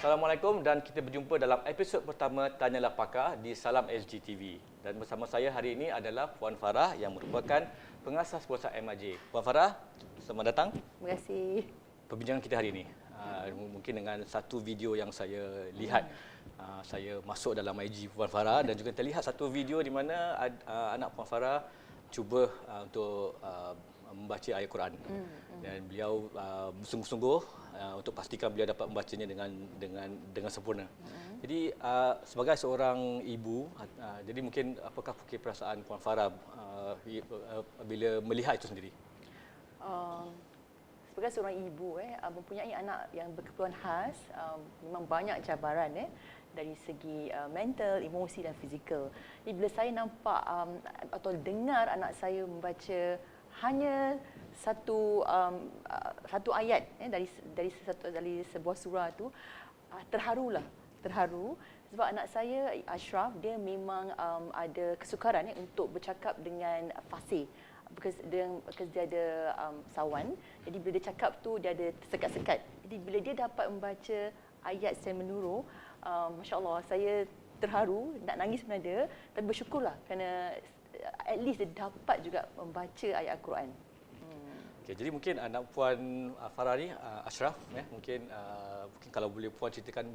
Assalamualaikum dan kita berjumpa dalam episod pertama Tanyalah Pakar di Salam SGTV. Dan bersama saya hari ini adalah Puan Farah yang merupakan pengasas pusat MIJ. Puan Farah, selamat datang. Terima kasih. Perbincangan kita hari ini mungkin dengan satu video yang saya lihat. Saya masuk dalam IG Puan Farah dan juga terlihat satu video di mana anak Puan Farah cuba untuk membaca ayat Quran. Dan beliau bersungguh-sungguh untuk pastikan beliau dapat membacanya dengan sempurna. Jadi sebagai seorang ibu, jadi mungkin apakah perasaan Puan Farah bila melihat itu sendiri? Sebagai seorang ibu mempunyai anak yang berkeperluan khas, memang banyak cabaran dari segi mental, emosi dan fizikal. Jadi bila saya nampak atau dengar anak saya membaca hanya satu ayat dari sebuah surah tu, terharu sebab anak saya Ashraf dia memang ada kesukaran untuk bercakap dengan fasih. Because dia ada sawan, jadi bila dia cakap tu dia ada tersekat-sekat. Jadi bila dia dapat membaca ayat secara menyeluruh, masya-Allah, saya terharu, nak nangis pun ada, tapi bersyukurlah kerana at least dia dapat juga membaca ayat Al-Quran. Okay, jadi mungkin anak Puan Farah ni Ashraf, mungkin kalau boleh Puan ceritakan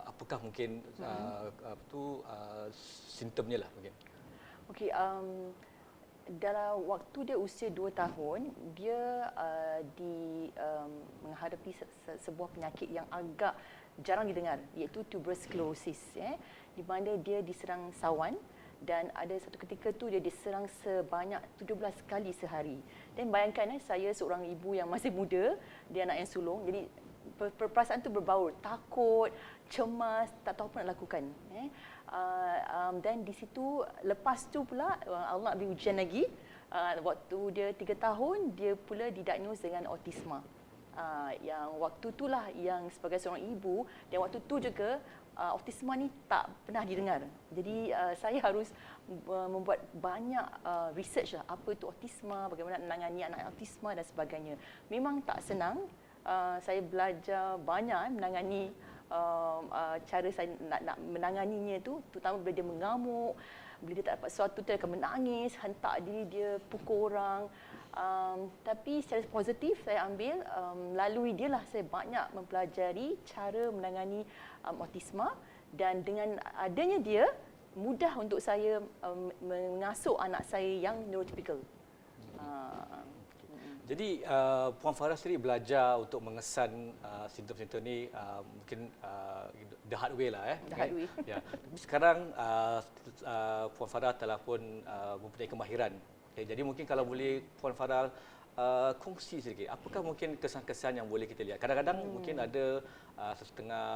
apakah mungkin simptomnya lah mungkin. Okey, dalam waktu dia usia 2 tahun, dia menghadapi sebuah penyakit yang agak jarang didengar, iaitu tuberous sclerosis, di mana dia diserang sawan dan ada satu ketika tu dia diserang sebanyak 17 kali sehari. Dan bayangkan saya seorang ibu yang masih muda, dia anak yang sulung, jadi perasaan tu berbaur, takut, cemas, tak tahu apa nak lakukan. Dan di situ lepas tu pula Allah beri ujian lagi. Waktu dia 3 tahun dia pula didiagnose dengan autisma. Yang waktu itulah yang sebagai seorang ibu, dan waktu tu juga autisma ni tak pernah didengar. Jadi saya harus membuat banyak research lah, apa itu autisma, bagaimana menangani anak autisma dan sebagainya. Memang tak senang. Saya belajar banyak menangani cara saya nak menanganinya tu, terutama bila dia mengamuk, bila dia tak dapat sesuatu dia akan menangis, hentak diri dia, pukul orang. Tapi secara positif saya ambil, melalui dia lah saya banyak mempelajari cara menangani autisma, dan dengan adanya dia mudah untuk saya mengasuh anak saya yang neurotypical. Jadi Puan Farah sendiri belajar untuk mengesan simptom-simptom ni mungkin the hard way lah. The hard way. Ya. Tapi sekarang Puan Farah telah pun mempunyai kemahiran. Okay, jadi mungkin kalau boleh Puan Farah kongsi sedikit, apakah mungkin kesan-kesan yang boleh kita lihat? Kadang-kadang mungkin ada setengah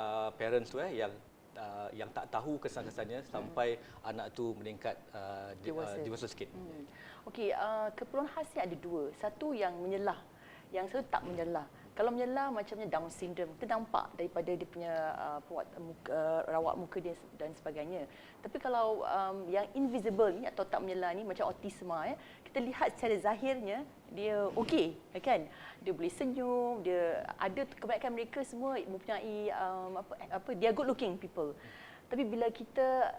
parents tu yang tak tahu kesan-kesannya sampai anak tu meningkat dewasa sikit. Okey, keperluan khas ni ada dua. Satu yang menyelah, yang satu tak menyelah. Kalau menyelah macamnya Down syndrome, kita nampak daripada dia punya rawat muka dia dan sebagainya. Tapi kalau yang invisible ni atau tak menyelah ni macam autisma, kita lihat secara zahirnya dia okey, kan? Dia boleh senyum, dia ada, kebanyakan mereka semua mempunyai dia good looking people. Tapi bila kita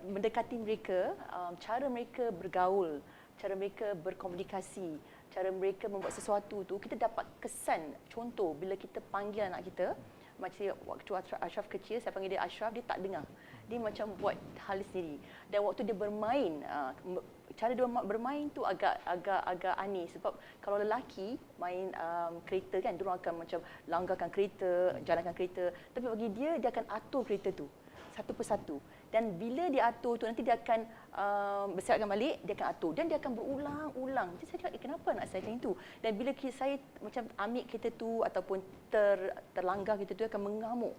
mendekati mereka, cara mereka bergaul, cara mereka berkomunikasi, cara mereka membuat sesuatu tu, kita dapat kesan. Contoh, bila kita panggil anak kita, macam waktu Ashraf kecil, saya panggil dia Ashraf, dia tak dengar. Dia macam buat hal sendiri. Dan waktu dia bermain, cara dia bermain tu agak aneh, sebab kalau lelaki main kereta kan, dia akan macam langgarkan kereta, jalankan kereta. Tapi bagi dia akan atur kereta tu satu persatu. Dan bila dia atur tu, nanti dia akan bersiapkan balik, dia akan atur. Dan dia akan berulang-ulang. Jadi saya cakap, kenapa anak saya macam itu? Dan bila saya macam ambil kereta tu ataupun terlanggar kereta tu, dia akan mengamuk.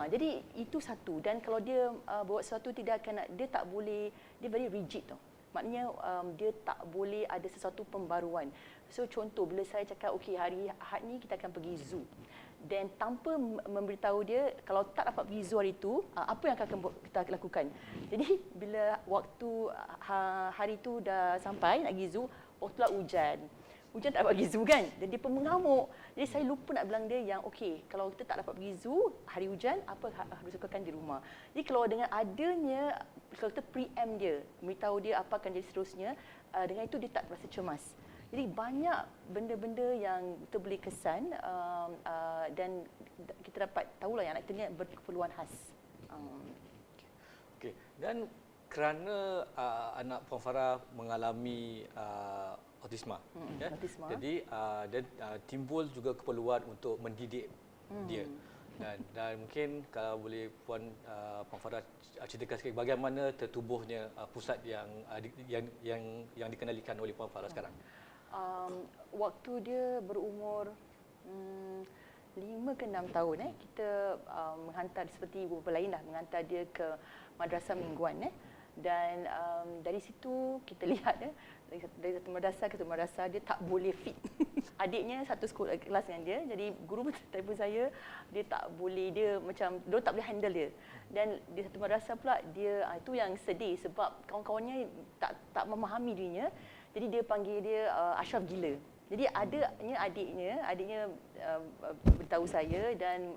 Jadi itu satu. Dan kalau dia buat sesuatu, dia tak boleh, dia very rigid tau. Maknanya dia tak boleh ada sesuatu pembaruan. So contoh, bila saya cakap, okey, hari Ahad ni kita akan pergi zoo. Dan tanpa memberitahu dia, kalau tak dapat pergi zoo hari itu, apa yang akan kita lakukan. Jadi bila waktu hari itu dah sampai nak pergi zoo, waktulah hujan. hujan tak dapat pergi zoo kan. Dan dia pun mengamuk. Jadi saya lupa nak bilang dia yang okey, kalau kita tak dapat pergi zoo, hari hujan, apa harus lakukan di rumah. Jadi kalau dengan adanya, kalau kita preempt dia, beritahu dia apa akan jadi seterusnya, dengan itu dia tak rasa cemas. Jadi banyak benda-benda yang kita boleh kesan dan kita dapat tahulah yang anak kita ni berkeperluan khas. Okey. Dan kerana anak Puan Farah mengalami autisma, ya. Autisma. Jadi dan timbul juga keperluan untuk mendidik dia. Dan mungkin kalau boleh Puan Farah ceritakan sikit bagaimana tertubuhnya pusat yang dikenalikan oleh Puan Farah sekarang. Waktu dia berumur 5 ke 6 tahun, kita menghantar seperti ibu bapa lain lah, menghantar dia ke madrasah mingguan. Dan dari situ kita lihat dari satu madrasah ke satu madrasah dia tak boleh fit. Adiknya satu sekolah kelas dengan dia, jadi guru telefon saya, dia tak boleh, dia macam dia tak boleh handle dia. Dan di satu madrasah pula dia itu yang sedih sebab kawan-kawannya tak memahami dirinya. Jadi dia panggil dia Ashraf gila. Jadi adiknya beritahu saya dan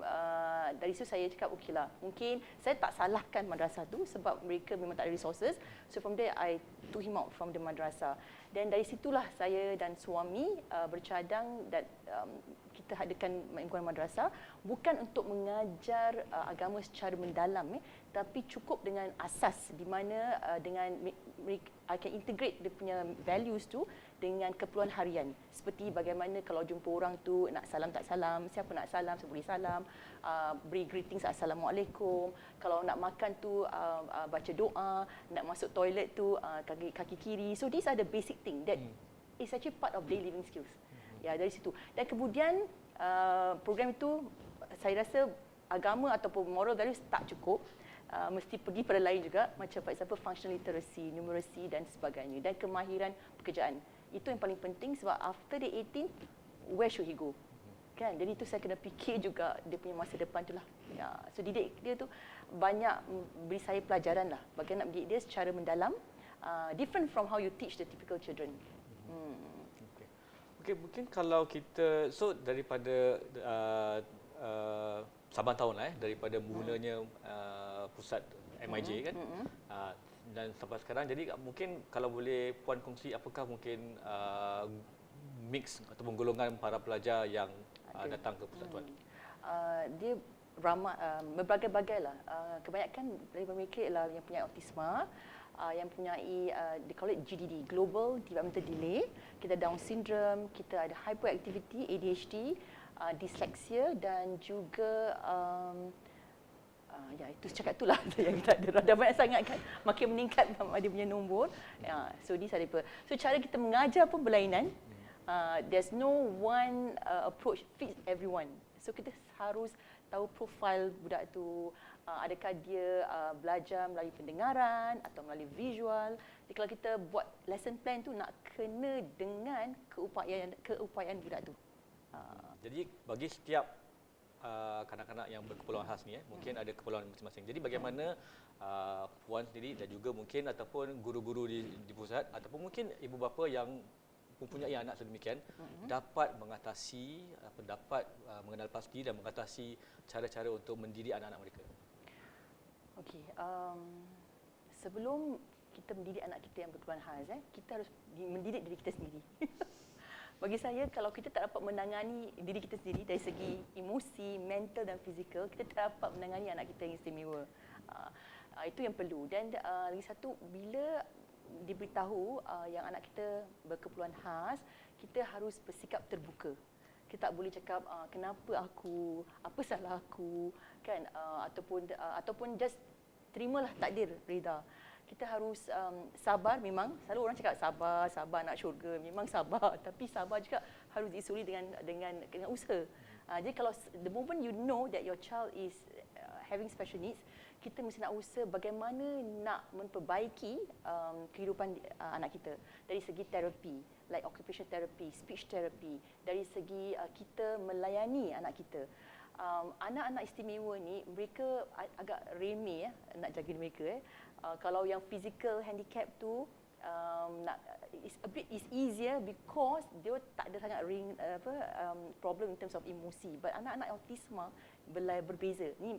dari situ saya cakap okeylah. Mungkin saya tak salahkan madrasah tu sebab mereka memang tak ada resources. So from there I took him out from the madrasah. Dan dari situlah saya dan suami bercadang dan kita adakan lingkungan madrasah bukan untuk mengajar agama secara mendalam, tapi cukup dengan asas di mana dengan mereka akan integrate dia punya values tu dengan keperluan harian. Seperti bagaimana kalau jumpa orang tu nak salam tak salam, siapa nak salam, siapa boleh salam, beri greetings assalamualaikum. Kalau nak makan tu baca doa, nak masuk toilet tu kaki kiri. So these are the basic thing that is actually part of daily living skills. Ya, dari situ. Dan kemudian program itu saya rasa agama ataupun moral values tak cukup. Mesti pergi pada lain juga, macam for example functional literacy, numeracy dan sebagainya, dan kemahiran pekerjaan. Itu yang paling penting sebab after the 18, where should he go? Kan? Jadi itu saya kena fikir juga dia punya masa depan tu lah. Ya. So didik dia tu banyak beri saya pelajaran lah bagaimana nak didik dia secara mendalam, different from how you teach the typical children. Okey, mungkin kalau kita daripada saban tahun daripada mulanya pusat MIJ kan, dan sampai sekarang, jadi mungkin kalau boleh Puan kongsi apakah mungkin mix ataupun golongan para pelajar yang datang ke pusat tuan? Dia ramai, berbagai-bagai lah. Kebanyakan dari mereka ialah yang punya autisma, yang mempunyai they call it GDD, Global Developmental Delay, kita Down Syndrome, kita ada hyperactivity, ADHD, dyslexia dan juga ya itu cakap itulah yang kita ada rada banyak sangat kan, makin meningkat dia punya nombor. So these are the, so cara kita mengajar pun berlainan. There's no one approach fits everyone. So kita harus tahu profil budak tu, adakah dia belajar melalui pendengaran atau melalui visual. Jadi kalau kita buat lesson plan tu nak kena dengan keupayaan budak tu. Jadi bagi setiap kanak-kanak yang berkeperluan khas ni, mungkin ada keperluan masing-masing. Jadi bagaimana Puan sendiri dan juga mungkin ataupun guru-guru di pusat ataupun mungkin ibu bapa yang mempunyai anak sedemikian dapat mengatasi, dapat mengenal pasti dan mengatasi cara-cara untuk mendidik anak-anak mereka. Okey, sebelum kita mendidik anak kita yang berkeperluan khas, kita harus mendidik diri kita sendiri. Bagi saya, kalau kita tak dapat menangani diri kita sendiri dari segi emosi, mental dan fizikal, kita tak dapat menangani anak kita yang istimewa. Itu yang perlu. Dan lagi satu, bila diberitahu yang anak kita berkeperluan khas, kita harus bersikap terbuka. Kita tak boleh cakap kenapa aku, apa salah aku, kan, ataupun just terimalah takdir, reda. Kita harus sabar. Memang selalu orang cakap sabar nak syurga, memang sabar, tapi sabar juga harus diisuri dengan usaha. Jadi kalau the moment you know that your child is having special needs, kita mesti nak usaha bagaimana nak memperbaiki kehidupan anak kita dari segi terapi, like occupational therapy, speech therapy, dari segi kita melayani anak kita. Anak-anak istimewa ni mereka agak remeh nak jaga mereka. Kalau yang physical handicap tu it's easier dia because dia tak ada sangat problem in terms of emosi. But anak-anak autisma berbeza. Ni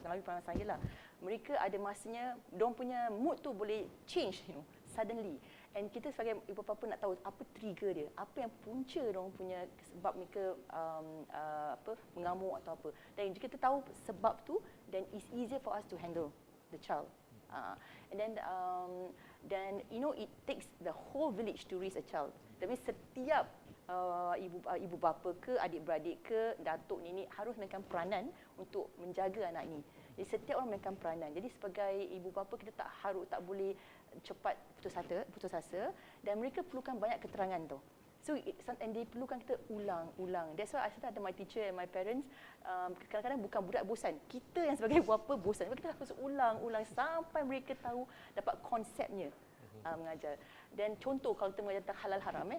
melalui pengalaman saya lah. Mereka ada masanya, diorang punya mood tu boleh change, suddenly. And kita sebagai ibu bapa nak tahu apa trigger dia, apa yang punca diorang punya sebab mereka mengamuk atau apa. Dan jika kita tahu sebab tu, then it's easier for us to handle the child. And then it takes the whole village to raise a child. Tapi setiap ibu bapa ke, adik-beradik ke, datuk, nenek harus mainkan peranan untuk menjaga anak ini. Jadi setiap orang mainkan peranan. Jadi sebagai ibu bapa kita tak boleh cepat putus asa dan mereka perlukan banyak keterangan tu. So and dia perlukan kita ulang. That's why I started my teacher and my parents kadang-kadang bukan budak bosan. Kita yang sebagai bapa bosan. Kita harus ulang sampai mereka tahu dapat konsepnya mengajar. Dan contoh kalau kita mengajar tentang halal haram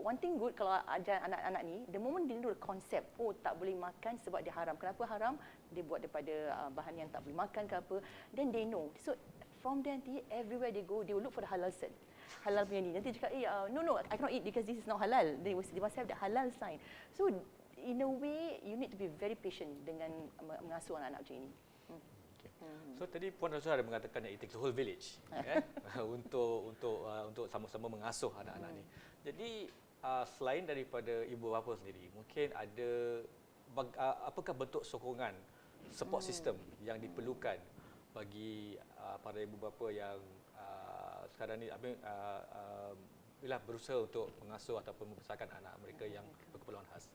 one thing good kalau ajar anak-anak ni, the moment dia know the konsep, tak boleh makan sebab dia haram. Kenapa haram? Dia buat daripada bahan yang tak boleh makan ke apa. Then they know. So from there everywhere they go, they will look for the halal sign. Halal punya ni. Nanti cakap, no, I cannot eat because this is not halal. They must have the halal sign. So, in a way, you need to be very patient dengan mengasuh anak-anak macam ini. Okay. So, tadi Puan Rasul ada mengatakan it takes the whole village untuk sama-sama mengasuh anak-anak ni. Jadi, selain daripada ibu bapa sendiri, mungkin ada apakah bentuk sokongan, support system yang diperlukan bagi para ibu bapa yang sekarang ni berusaha untuk mengasuh ataupun membesarkan anak mereka yang berkeperluan khas?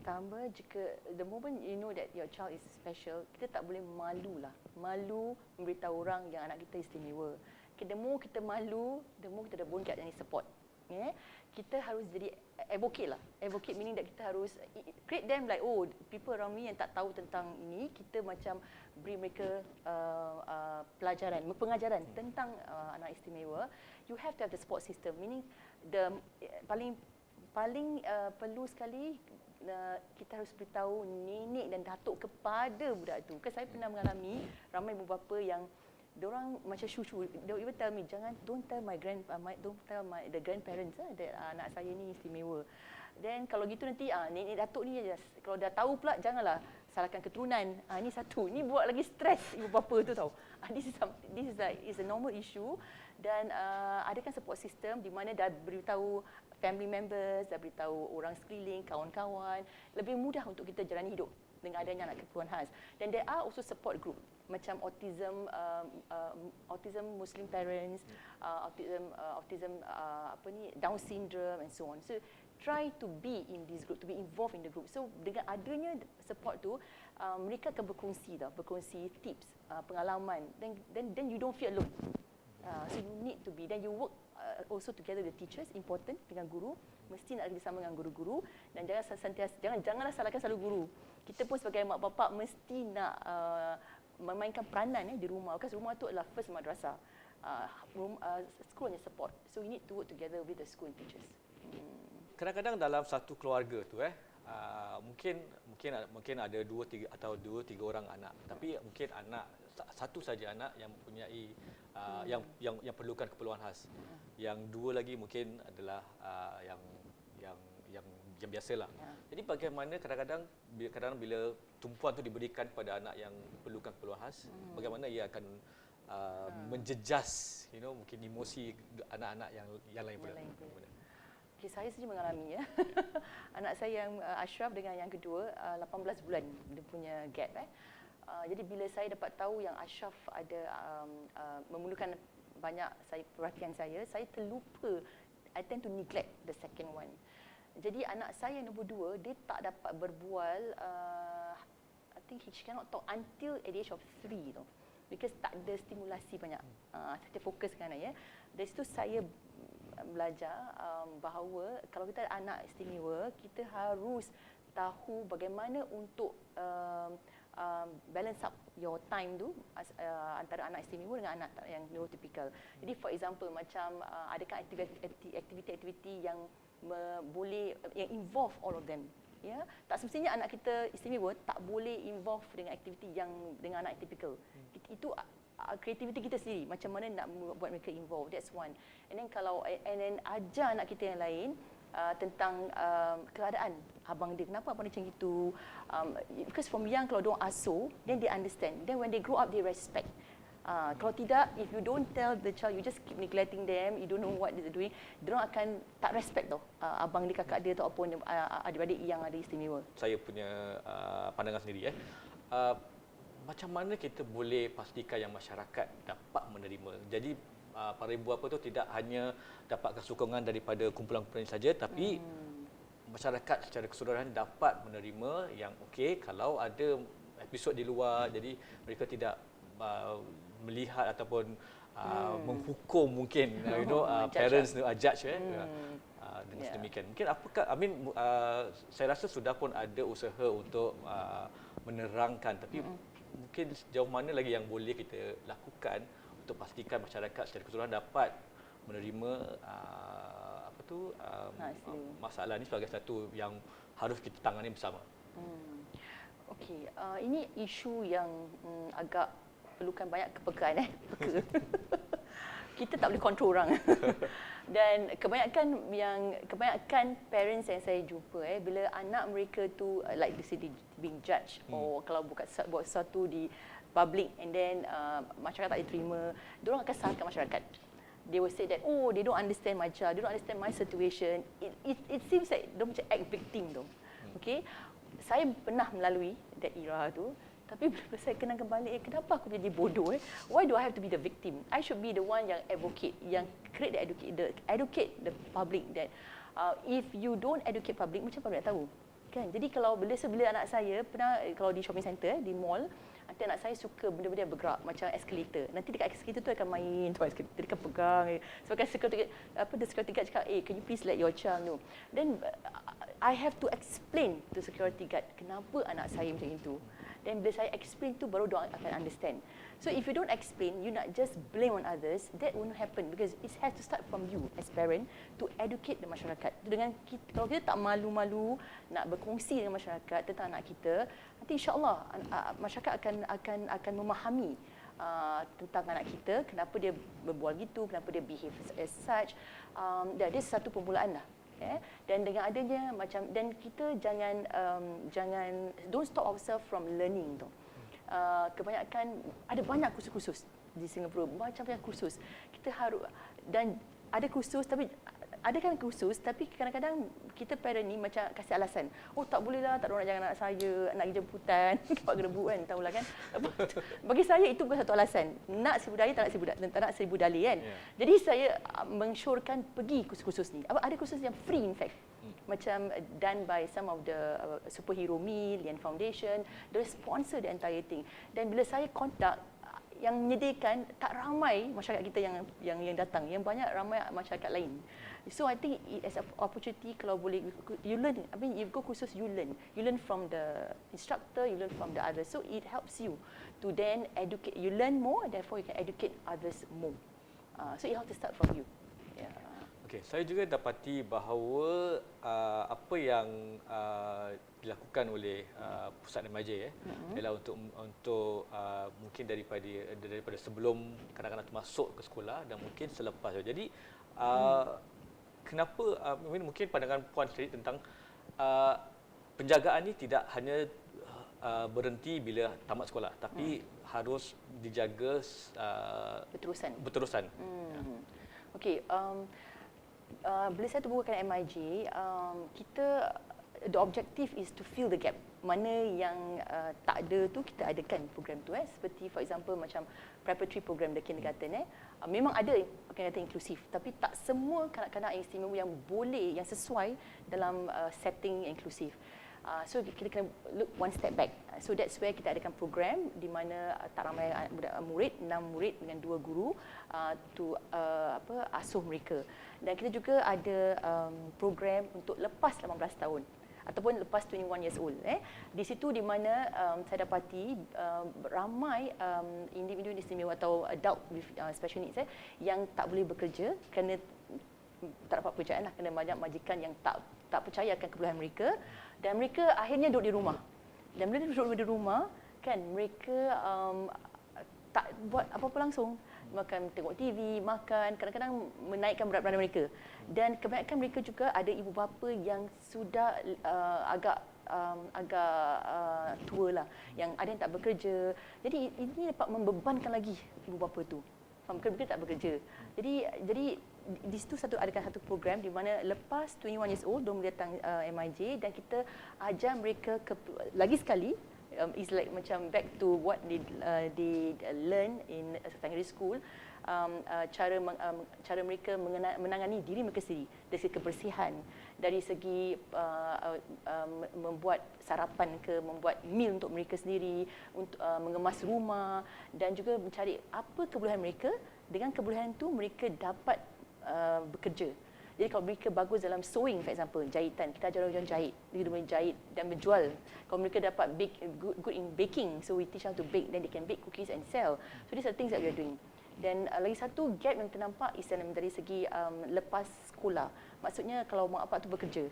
Pertama, jika the moment you know that your child is special, kita tak boleh malu memberitahu orang yang anak kita istimewa. The more kita malu, the more kita won't get any support. Kita harus jadi advocate lah. Advocate meaning that kita harus create them like, people around me yang tak tahu tentang ini, kita macam beri mereka pengajaran tentang anak istimewa. You have to have the support system, meaning the paling perlu sekali kita harus beritahu nenek dan datuk kepada budak tu. Saya pernah mengalami ramai ibu bapa yang diorang macam syushu. They even tell me, don't tell the grandparents that anak saya ni istimewa. Then kalau gitu nanti nenek datuk ni kalau dah tahu pula janganlah salahkan keturunan. Ini satu. Ini buat lagi stres ibu bapa tu tahu. This is a normal issue dan adakan support system di mana dah beritahu family members, dah beritahu orang sekeliling, kawan-kawan, lebih mudah untuk kita jalani hidup dengan adanya anak keperluan khas. Dan there are also support group macam autism Muslim parents, autism Down syndrome and so on. So try to be in this group, to be involved in the group. So dengan adanya support tu, mereka akan berkongsi tips, pengalaman. Then you don't feel alone. So you need to be. Then you work also together with the teachers, important dengan guru. Mesti nak kerjasama dengan guru-guru dan janganlah salahkan selalu guru. Kita pun sebagai mak bapak mesti nak memainkan peranan di rumah. Because rumah tu adalah first madrasah. School hanya support. So we need to work together with the school and teachers. Kadang-kadang dalam satu keluarga tu mungkin ada 2-3 orang anak, tapi mungkin satu saja anak yang mempunyai yang perlukan keperluan khas. Yang dua lagi mungkin adalah yang biasalah. Jadi bagaimana kadang-kadang bila tumpuan tu diberikan pada anak yang perlukan keperluan khas, bagaimana ia akan menjejas mungkin emosi anak-anak yang lain pula. Okay, saya sendiri mengalami anak saya yang Ashraf dengan yang kedua 18 bulan dia punya gap. Jadi bila saya dapat tahu yang Ashraf ada memerlukan banyak perhatian saya terlupa. I tend to neglect the second one. Jadi anak saya yang nombor 2 dia tak dapat berbual. I think she cannot talk until at the age of 3 tu. Because tak ada stimulasi banyak. Saya fokuskan anak Dari situ saya belajar bahawa kalau kita ada anak istimewa, kita harus tahu bagaimana untuk balance up your time tu antara anak istimewa dengan anak yang neurotypical. Jadi for example macam adakah aktiviti-aktiviti yang boleh yang involve all of them. Tak semestinya anak kita istimewa tak boleh involve dengan aktiviti yang dengan anak atypical. Itu kreativiti kita sendiri, macam mana nak buat mereka involved. That's one. And then ajar anak kita yang lain tentang keadaan abang dia, kenapa abang dia macam itu. Because from young, kalau diorang asuh, then they understand. Then when they grow up, they respect. Kalau tidak, if you don't tell the child, you just keep neglecting them, you don't know what they're doing, diorang akan tak respect tau abang dia, kakak dia ataupun adik-adik yang ada istimewa. Saya punya pandangan sendiri. Macam mana kita boleh pastikan yang masyarakat dapat menerima? Jadi para ibu bapa tu tidak hanya dapatkan sokongan daripada kumpulan-kumpulan ini saja, tapi masyarakat secara keseluruhan dapat menerima yang okey kalau ada episod di luar, jadi mereka tidak melihat ataupun menghukum mungkin parents judge dengan sedemikian. Mungkin apakah saya rasa sudah pun ada usaha untuk menerangkan, tapi mungkin sejauh mana lagi yang boleh kita lakukan untuk pastikan masyarakat secara keseluruhan dapat menerima masalah ini sebagai satu yang harus kita tangani bersama. Okey, ini isu yang agak perlukan banyak kepekaan. Kita tak boleh kontrol orang. Dan kebanyakan parents yang saya jumpa bila anak mereka tu like they say being judged, or kalau buat sesuatu di public and then masyarakat tak diterima, diorang akan salahkan masyarakat. They will say that, oh, they don't understand my child, they don't understand my situation. It seems like dia macam act victim tu. Okay, saya pernah melalui that era tu. Tapi bila saya kenangkan balik, kenapa aku jadi bodoh? Why do I have to be the victim? I should be the one yang advocate, yang educate the public that if you don't educate public, macam mana nak tahu? Kan? Jadi kalau bila anak saya pernah kalau di shopping center, di mall, nanti anak saya suka benda-benda yang bergerak macam escalator. Nanti dekat escalator tu akan main, dia akan pegang. Sebab the security guard cakap, can you please let your child know? Then I have to explain to security guard kenapa anak saya macam itu. Dan bila saya explain tu, baru diorang akan understand. So if you don't explain, you not just blame on others, that won't happen because it has to start from you as parent to educate the masyarakat. Dengan kita, kalau kita tak malu-malu nak berkongsi dengan masyarakat tentang anak kita, nanti insya-Allah masyarakat akan memahami tentang anak kita, kenapa dia berbual gitu, kenapa dia behave as such. Dan dia satu permulaan lah. Dan dengan adanya dan kita jangan don't stop ourselves from learning tu. Kebanyakan ada banyak kursus-kursus di Singapura, macam-macam kursus. Kita harus, dan ada kursus tapi kadang-kadang kita parent ni macam kasih alasan. Oh, tak boleh lah, tak ada orang jangan anak saya, nak pergi jemputan, cepat gerebu kan, tahulah kan. Bagi saya itu bukan satu alasan. Nak seribu dalih, tak nak seribu dalih kan. Jadi saya mensyorkan pergi kursus-kursus ni. Ada kursus yang free in fact. Macam done by some of the superhero me, Lian Foundation, they sponsor the entire thing. Dan bila saya kontak yang menyediakan, tak ramai masyarakat kita yang datang, yang banyak ramai masyarakat lain. So I think it as an opportunity, kalau boleh you learn, you go kursus, you learn from the instructor, you learn from the others, so it helps you to then educate, you learn more, therefore you can educate others more. So it has to start from you. Okey, saya juga dapati bahawa apa yang dilakukan oleh pusat MIJ ialah untuk mungkin daripada sebelum kanak-kanak itu masuk ke sekolah dan mungkin selepas. Jadi kenapa mungkin pandangan puan sendiri tentang penjagaan ini tidak hanya berhenti bila tamat sekolah, tapi harus dijaga berterusan. Okey, bila saya tubuhkan MIJ, kita the objective is to fill the gap. Mana yang tak ada tu kita adakan program tu seperti for example macam preparatory program the kindergarten memang ada kindergarten inklusif, tapi tak semua kanak-kanak yang istimewa yang boleh, yang sesuai dalam setting inklusif. So kita kena look one step back. So that's where kita adakan program di mana tak ramai murid, 6 murid dengan 2 guru to asuh mereka. Dan kita juga ada program untuk lepas 18 tahun ataupun lepas 21 years old. Di situ di mana saya dapati ramai individu istimewa atau adult with special needs yang tak boleh bekerja kerana tak dapat pekerjaan lah, kerana banyak majikan yang tak percaya akan keperluan mereka, dan mereka akhirnya duduk di rumah. Dan bila duduk di rumah kan, mereka buat apa-apa langsung. Makan, tengok TV, makan, kadang-kadang menaikkan berat badan mereka. Dan kebanyakan mereka juga ada ibu bapa yang sudah agak tua lah, yang ada yang tak bekerja. Jadi ini dapat membebankan lagi ibu bapa tu. Mereka tak bekerja. Jadi di situ adakan satu program di mana lepas 21 years old diorang datang MIJ dan kita ajar mereka lagi sekali is like macam back to what they learn in secondary school. Cara mereka menangani diri mereka sendiri dari segi kebersihan, dari segi membuat sarapan ke, membuat meal untuk mereka sendiri, untuk mengemas rumah dan juga mencari apa kebolehan mereka. Dengan kebolehan itu mereka dapat bekerja. Jadi kalau mereka bagus dalam sewing, for example, jahitan, kita ajar orang jahit, dia boleh jahit dan menjual. Kalau mereka dapat good in baking, so we teach how to bake, then they can bake cookies and sell. So these are things that we are doing. Dan lagi satu gap yang ternampak is dari segi lepas sekolah. Maksudnya kalau mak bapak tu bekerja,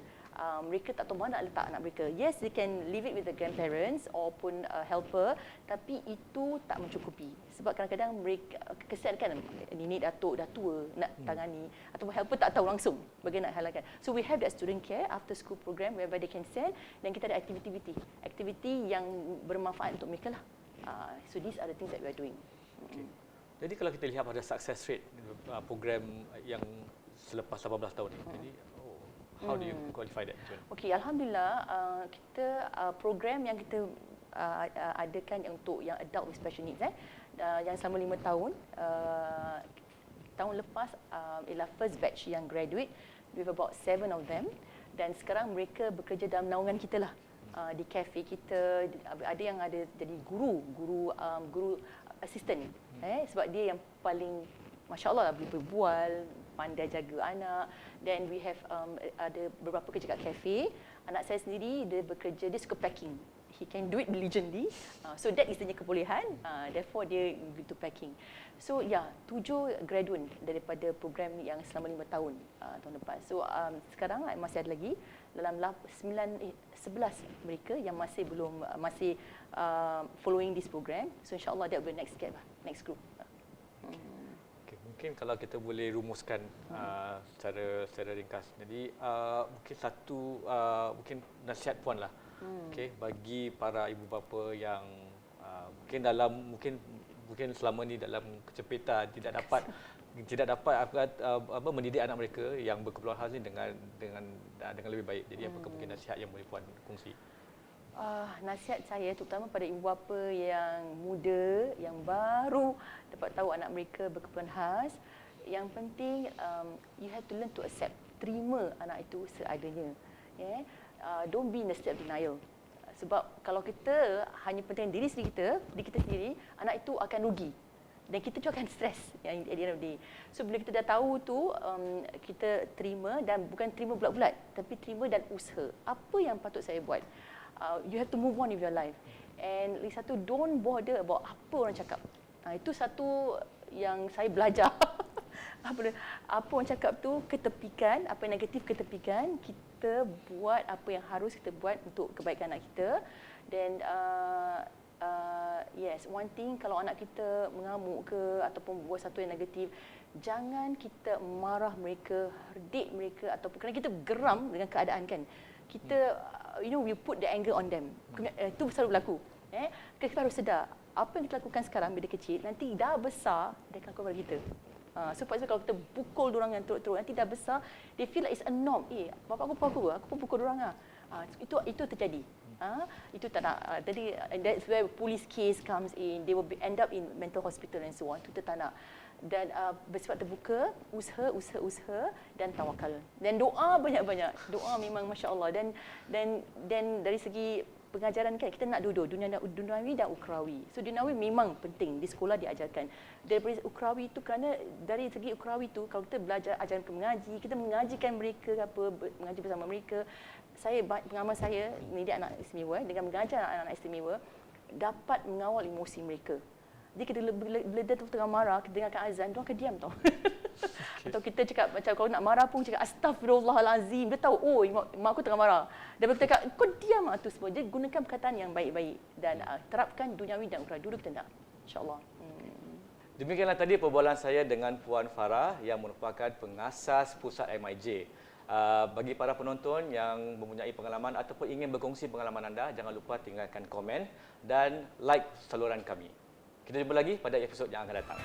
mereka tak tahu mana nak letak anak mereka. Yes, they can leave it with the grandparents ataupun helper, tapi itu tak mencukupi. Sebab kadang-kadang mereka, kesian kan, nenek datuk dah tua nak tangani, ataupun helper tak tahu langsung bagaimana nak halalkan. So we have that student care after school program whereby they can send, dan kita ada aktiviti yang bermanfaat untuk mereka lah. So these are the things that we are doing. Okay. Jadi kalau kita lihat pada success rate program yang selepas 18 tahun ni, jadi how do you qualify that? Okey, alhamdulillah kita program yang kita adakan untuk yang adult with special needs yang selama 5 tahun. Tahun lepas ialah first batch yang graduate with about 7 of them, dan sekarang mereka bekerja dalam naungan kita lah. Di kafe kita ada yang ada jadi guru assistant, sebab dia yang paling masya-Allah lah, boleh berbual, pandai jaga anak. Dan we have ada beberapa kerja kat kafe. Anak saya sendiri dia bekerja, dia suka packing. He can do it diligently. So that is dia kebolehan. Therefore dia into packing. So 7 graduate daripada program yang selama 5 tahun tahun lepas. So sekarang masih ada lagi dalam 11 mereka yang masih belum following this program. So insya-Allah that will be next gap, next group. Okay, mungkin kalau kita boleh rumuskan secara ringkas. Jadi mungkin satu mungkin nasihat puan lah. Okay, bagi para ibu bapa yang mungkin selama ni dalam kesempitan tidak dapat mendidik anak mereka yang berkeperluan khas ni dengan lebih baik. Jadi apakah mungkin nasihat yang boleh puan kongsi? Nasihat saya terutama pada ibu bapa yang muda, yang baru dapat tahu anak mereka berkeperluan khas, yang penting you have to learn to accept, terima anak itu seadanya. Don't be in a state of denial. Sebab kalau kita hanya penting diri kita sendiri, anak itu akan rugi. Dan kita juga akan stres at the end of the day. So bila kita dah tahu tu, kita terima, dan bukan terima bulat-bulat, tapi terima dan usaha. Apa yang patut saya buat? You have to move on with your life. And lagi satu, don't bother about apa orang cakap. Itu satu yang saya belajar. Apa orang cakap tu ketepikan, apa yang negatif ketepikan, kita buat apa yang harus kita buat untuk kebaikan anak kita. Dan yes, one thing, kalau anak kita mengamuk ke ataupun buat satu yang negatif, jangan kita marah mereka, herdik mereka, ataupun kerana kita geram dengan keadaan kan. Kita we put the anger on them. Itu selalu berlaku. Kita harus sedar apa yang kita lakukan sekarang bila kecil, nanti dah besar dia akan lakukan pada kita. So kalau kita pukul diorang yang teruk-teruk, nanti dah besar they feel like it's a norm. Bapak aku pun pukul diorang lah. Itu terjadi. Itu tak nak. Jadi that's where police case comes in. They will end up in mental hospital and so on. Itu tak nak. Dan bersifat terbuka, usaha dan tawakal. Dan doa banyak-banyak. Doa memang masya-Allah. Dan dari segi pengajaran kan, kita nak duduk duniawi dan ukrawi. So duniawi memang penting, di sekolah diajarkan. Daripada ukrawi itu, kerana dari segi ukrawi itu, kalau kita belajar ajaran mengaji, kita mengajikan mereka mengaji bersama mereka. Pengalaman saya mendidik anak istimewa, dengan mengajar anak-anak istimewa, dapat mengawal emosi mereka. Jadi bila dia tengah marah, kita dengarkan azan, dia akan diam tau. Okay. Atau kita cakap macam kalau nak marah pun cakap astagfirullahalazim. Dia tahu, mak aku tengah marah. Dan kita cakap, kau diam lah tu semua. Jadi gunakan perkataan yang baik-baik dan terapkan duniawi dan ukhrawi. Dulu kita nak. InsyaAllah. Demikianlah tadi perbualan saya dengan Puan Farah yang merupakan pengasas pusat MIJ. Bagi para penonton yang mempunyai pengalaman ataupun ingin berkongsi pengalaman anda, jangan lupa tinggalkan komen dan like saluran kami. Kita jumpa lagi pada episod yang akan datang.